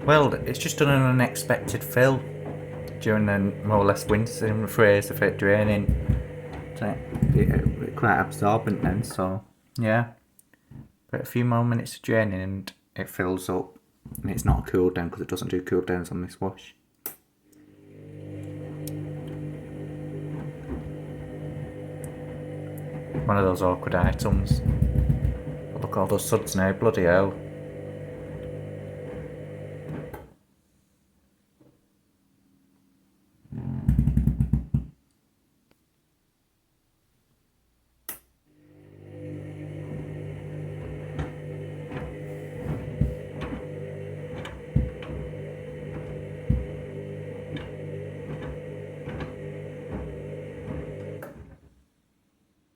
Well, it's just done an unexpected fill during the more or less winter, in the phrase of it draining. It's quite absorbent then, so yeah. But a few more minutes of draining and it fills up. And it's not a cool down because it doesn't do cool downs on this wash. One of those awkward items. But look at all those suds now, bloody hell.